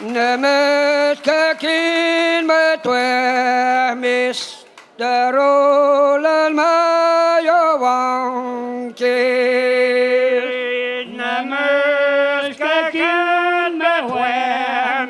Namaskakin matwe Mr. Roland Mayawangke. Namaskakin matwe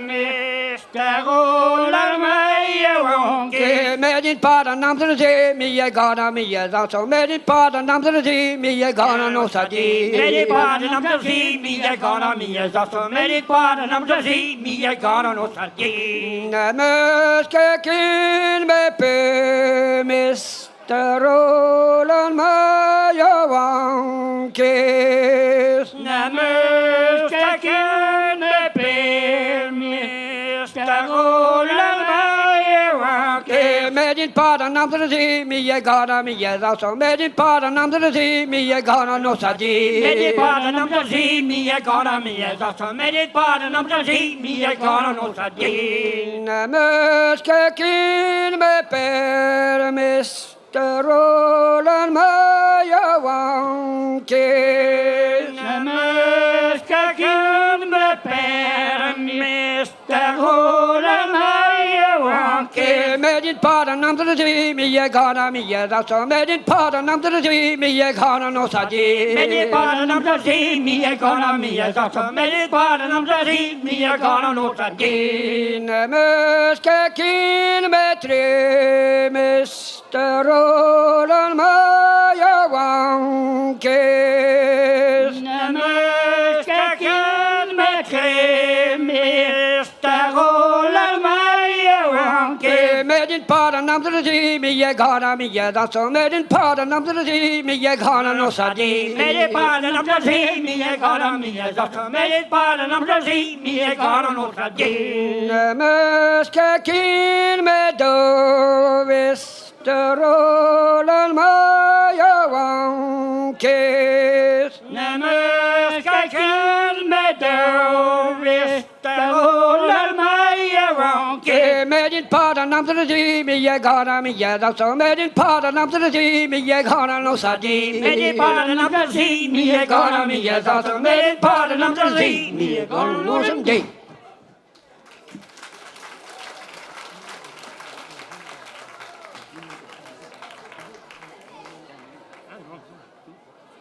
Mr. Roland Mayawangke. Medin pada nam terje miye gana miye zato medin pada nam terje miye gana no sadi Medin pada nam terje miye gana miye zato medin pada nam terje miye gana no sadi. Namaskakin me pe Mr. Roland Mayawangke. Namaskakin me pe Mr. Roland Mayawangke. Medin pada nam terje miye gana miye zato medin pada nam terje miye gana no sadi Medin pada nam terje miye gana miye zato medin pada nam terje miye gana no sadi. Namaskakin me per Mr. Roland Mayawangke. Namaskakin me per Mr. Roland Mayawangke. Medin pada nam terje miye gana miye zato medin pada nam terje miye gana no sadi Medin pada nam terje miye gana miye zato medin pada nam terje miye gana no sadi. Namaskakin me tre Mr. Roland Mayawangke. Namaskakin me tre Mr. Roland Mayawangke. Medin pada nam terje miye gana miye zato medin pada nam terje miye gana no sadi Medin pada nam terje miye gana miye zato medin pada nam terje miye gana no sadi. Namaskakin me do Mr. Roland Mayawangke. Namaskakin me do Mr. Roland Mayawangke. Medin pada nam terje miye gana miye zato medin pada nam terje miye gana no sadi Medin pada nam terje miye gana miye zato medin pada nam terje miye gana no sadi.